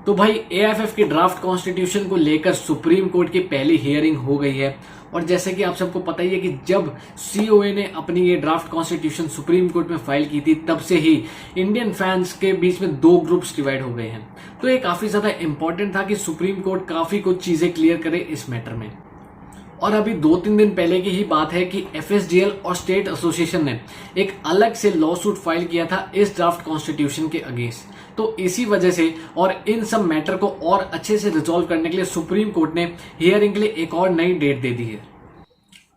तो भाई एएफएफ के ड्राफ्ट कॉन्स्टिट्यूशन को लेकर सुप्रीम कोर्ट की पहली हियरिंग हो गई है। और जैसे कि आप सबको पता ही है कि जब सीओए ने अपनी ये ड्राफ्ट कॉन्स्टिट्यूशन सुप्रीम कोर्ट में फाइल की थी, तब से ही इंडियन फैंस के बीच में दो ग्रुप्स डिवाइड हो गए हैं। तो ये काफी ज्यादा इंपॉर्टेंट था कि सुप्रीम कोर्ट काफी कुछ चीजें क्लियर करे इस मैटर में। और अभी 2-3 दिन पहले की ही बात है कि एफएसडीएल और स्टेट एसोसिएशन ने एक अलग से लॉ सूट फाइल किया था इस ड्राफ्ट कॉन्स्टिट्यूशन के अगेंस्ट। तो इसी वजह से और इन सब मैटर को और अच्छे से रिजॉल्व करने के लिए सुप्रीम कोर्ट ने हियरिंग के लिए एक और नई डेट दे दी है।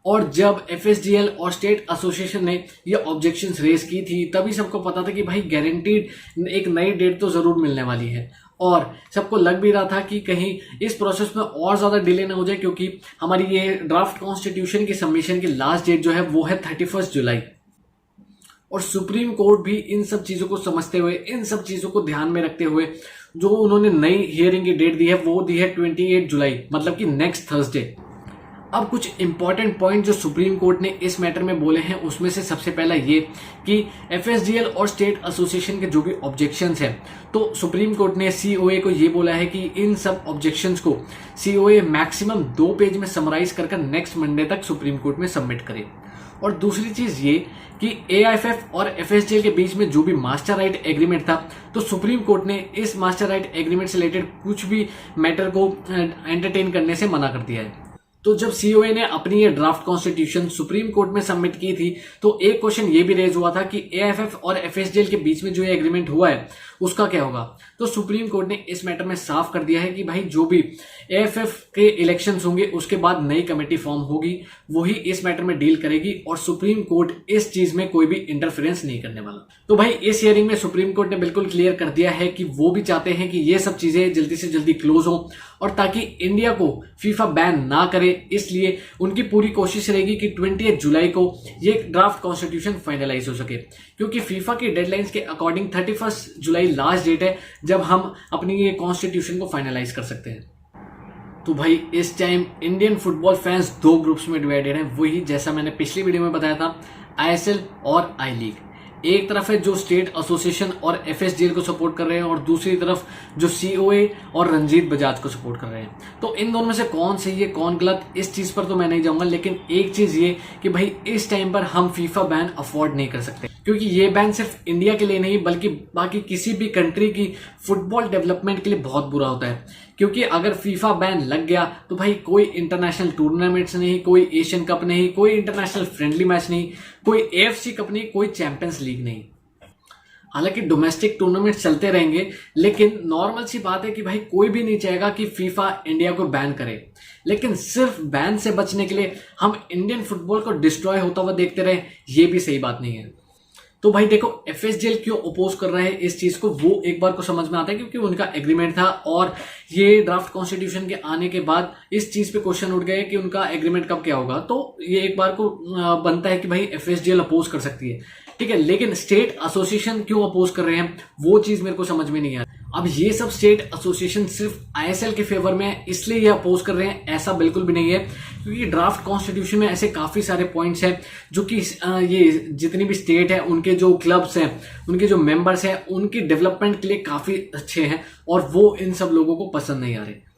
और जब एफएसडीएल और स्टेट एसोसिएशन ने ये ऑब्जेक्शंस रेज की थी, तभी सबको पता था कि भाई गारंटीड एक नई डेट तो जरूर मिलने वाली है। और सबको लग भी रहा था कि कहीं इस प्रोसेस में और ज्यादा डिले ना हो जाए, क्योंकि हमारी ये ड्राफ्ट कॉन्स्टिट्यूशन की सबमिशन की लास्ट डेट जो है वो है 31 जुलाई। और सुप्रीम कोर्ट भी इन सब चीजों को समझते हुए, इन सब चीजों को ध्यान में रखते हुए जो उन्होंने नई हियरिंग की डेट दी है वो दी है 28 जुलाई, मतलब कि नेक्स्ट थर्सडे। अब कुछ इंपॉर्टेंट पॉइंट जो सुप्रीम कोर्ट ने इस मैटर में बोले हैं, उसमें से सबसे पहला ये कि एफएसडीएल और स्टेट एसोसिएशन के जो भी ऑब्जेक्शंस हैं, तो सुप्रीम कोर्ट ने सीओए को ये बोला है कि इन सब ऑब्जेक्शंस को सीओए मैक्सिमम 2 पेज में समराइज कर नेक्स्ट मंडे तक सुप्रीम कोर्ट में सबमिट करे। और दूसरी चीज ये कि एआईएफएफ और एफएसडीएल के बीच में जो भी मास्टर राइट एग्रीमेंट था, तो सुप्रीम कोर्ट ने इस मास्टर राइट एग्रीमेंट से रिलेटेड कुछ भी मैटर को एंटरटेन करने से मना कर दिया है। तो जब सीओए ने अपनी ये ड्राफ्ट कॉन्स्टिट्यूशन सुप्रीम कोर्ट में सबमिट की थी, तो एक क्वेश्चन ये भी रेज हुआ था कि एएफएफ और एफएसडीएल के बीच में जो ये एग्रीमेंट हुआ है उसका क्या होगा। तो सुप्रीम कोर्ट ने इस मैटर में साफ कर दिया है कि भाई जो भी एएफएफ के इलेक्शंस होंगे उसके बाद नई कमेटी फॉर्म होगी, वही इस मैटर में डील करेगी और सुप्रीम कोर्ट इस चीज में कोई भी इंटरफेरेंस नहीं करने वाला। तो भाई इस हियरिंग में सुप्रीम कोर्ट ने बिल्कुल क्लियर कर दिया है कि वो भी चाहते हैं कि ये सब चीजें जल्दी से जल्दी क्लोज हो, और ताकि इंडिया को फीफा बैन ना करे, इसलिए उनकी पूरी कोशिश रहेगी कि 28 जुलाई को ये ड्राफ्ट कॉन्स्टिट्यूशन फाइनलाइज हो सके। क्योंकि फीफा की डेडलाइंस के अकॉर्डिंग 31 जुलाई लास्ट डेट है जब हम अपनी ये कॉन्स्टिट्यूशन को फाइनलाइज कर सकते हैं। तो भाई इस time Indian football fans 2 groups में डिवाइडेड हैं, वही जैसा मैंने पिछली वीडियो में बताया था, आईएसएल और आई लीग। एक तरफ है जो स्टेट एसोसिएशन और एफएसडीएल को सपोर्ट कर रहे हैं, और दूसरी तरफ जो सीओए और रंजीत बजाज को सपोर्ट कर रहे हैं। तो इन दोनों में से कौन सही है कौन गलत, इस चीज पर तो मैं नहीं जाऊंगा, लेकिन एक चीज ये कि भाई इस टाइम पर हम फीफा बैन अफोर्ड नहीं कर सकते, क्योंकि ये बैन सिर्फ इंडिया के लिए नहीं बल्कि बाकी किसी भी कंट्री की फुटबॉल डेवलपमेंट के लिए बहुत बुरा होता है। क्योंकि अगर फीफा बैन लग गया तो भाई कोई इंटरनेशनल टूर्नामेंट्स नहीं, कोई एशियन कप नहीं, कोई इंटरनेशनल फ्रेंडली मैच नहीं, कोई एएफसी कप नहीं, कोई चैंपियंस लीग नहीं। हालांकि डोमेस्टिक टूर्नामेंट चलते रहेंगे, लेकिन नॉर्मल सी बात है कि भाई कोई भी नहीं चाहेगा कि फीफा इंडिया को बैन करे। लेकिन सिर्फ बैन से बचने के लिए हम इंडियन फुटबॉल को डिस्ट्रॉय होता हुआ देखते रहे, ये भी सही बात नहीं है। तो भाई देखो, एफएसडीएल क्यों अपोज कर रहा है इस चीज को, वो एक बार को समझ में आता है, क्योंकि उनका एग्रीमेंट था और ये ड्राफ्ट कॉन्स्टिट्यूशन के आने के बाद इस चीज पे क्वेश्चन उठ गए कि उनका एग्रीमेंट कब क्या होगा। तो ये एक बार को बनता है कि भाई एफएसडीएल अपोज कर सकती है, ठीक है। लेकिन स्टेट एसोसिएशन क्यों अपोज कर रहे हैं, वो चीज मेरे को समझ में नहीं आ रही। अब ये सब स्टेट एसोसिएशन सिर्फ आईएसएल के फेवर में है इसलिए ये अपोज कर रहे हैं, ऐसा बिल्कुल भी नहीं है। क्योंकि ड्राफ्ट कॉन्स्टिट्यूशन में ऐसे काफी सारे पॉइंट्स हैं जो कि ये जितनी भी स्टेट है, उनके जो क्लब्स हैं, उनके जो मेंबर्स हैं, उनकी डेवलपमेंट के लिए काफी अच्छे हैं, और वो इन सब लोगों को पसंद नहीं आ रहे।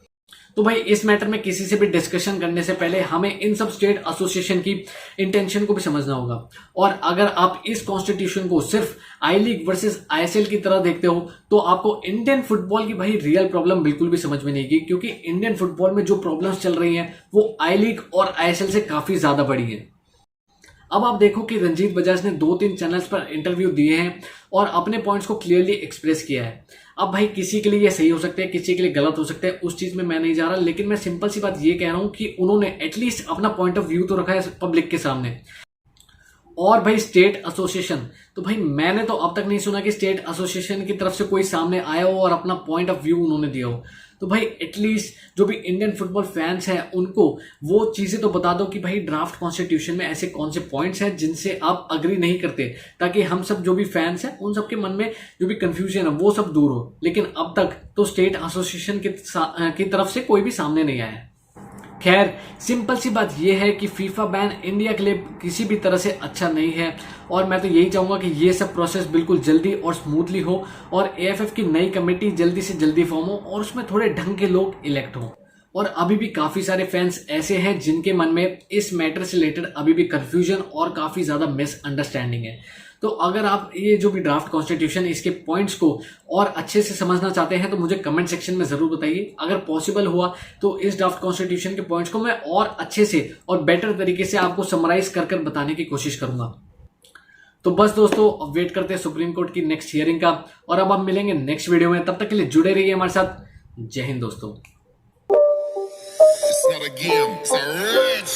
तो भाई इस मैटर में किसी से भी डिस्कशन करने से पहले हमें इन सब स्टेट एसोसिएशन की इंटेंशन को भी समझना होगा। और अगर आप इस कॉन्स्टिट्यूशन को सिर्फ आई लीग वर्सेस आईएसएल की तरह देखते हो, तो आपको इंडियन फुटबॉल की भाई रियल प्रॉब्लम बिल्कुल भी समझ में नहीं आएगी। क्योंकि इंडियन फुटबॉल में जो प्रॉब्लम्स चल रही हैं वो आई लीग और आईएसएल से काफी ज्यादा बड़ी है। अब आप देखो कि रंजीत बजाज ने 2-3 चैनल्स पर इंटरव्यू दिए हैं और अपने पॉइंट्स को क्लियरली एक्सप्रेस किया है। अब भाई किसी के लिए ये सही हो सकते हैं, किसी के लिए गलत हो सकते हैं, उस चीज में मैं नहीं जा रहा, लेकिन मैं सिंपल सी बात ये कह रहा हूं कि उन्होंने एटलीस्ट अपना पॉइंट ऑफ व्यू तो रखा है पब्लिक के सामने। और भाई स्टेट एसोसिएशन, तो भाई मैंने तो अब तक नहीं सुना कि स्टेट एसोसिएशन की तरफ से कोई सामने आया हो और अपना पॉइंट ऑफ व्यू उन्होंने दिया हो। तो भाई एटलीस्ट जो भी इंडियन फुटबॉल फैंस हैं उनको वो चीजें तो बता दो कि भाई ड्राफ्ट कॉन्स्टिट्यूशन में ऐसे कौन से पॉइंट्स हैं जिनसे आप अग्री नहीं करते, ताकि हम सब जो भी फैंस हैं उन सबके मन में जो भी कंफ्यूजन है वो सब दूर हो। लेकिन अब तक तो स्टेट एसोसिएशन की तरफ से कोई भी सामने नहीं आया है। खैर सिंपल सी बात यह है कि फीफा बैन इंडिया के लिए किसी भी तरह से अच्छा नहीं है और मैं तो यही चाहूंगा कि ये सब प्रोसेस बिल्कुल जल्दी और स्मूथली हो और एएफएफ की नई कमेटी जल्दी से जल्दी फॉर्म हो और उसमें थोड़े ढंग के लोग इलेक्ट हों। और अभी भी काफी सारे फैंस ऐसे हैं जिनके मन में इस मैटर से रिलेटेड अभी भी कंफ्यूजन और काफी ज्यादा मिसअंडरस्टैंडिंग है। तो अगर आप ये जो भी ड्राफ्ट कॉन्स्टिट्यूशन इसके पॉइंट्स को और अच्छे से समझना चाहते हैं तो मुझे कमेंट सेक्शन में जरूर बताइए। अगर पॉसिबल हुआ तो इस ड्राफ्ट कॉन्स्टिट्यूशन के पॉइंट्स को मैं और अच्छे से और बेटर तरीके से आपको समराइज कर बताने की कोशिश करूंगा। तो बस दोस्तों अब वेट करते हैं सुप्रीम कोर्ट की नेक्स्ट हियरिंग का और अब हम मिलेंगे नेक्स्ट वीडियो में। तब तक के लिए जुड़े रहिए हमारे साथ। जय हिंद दोस्तों। It's not a game, it's a rich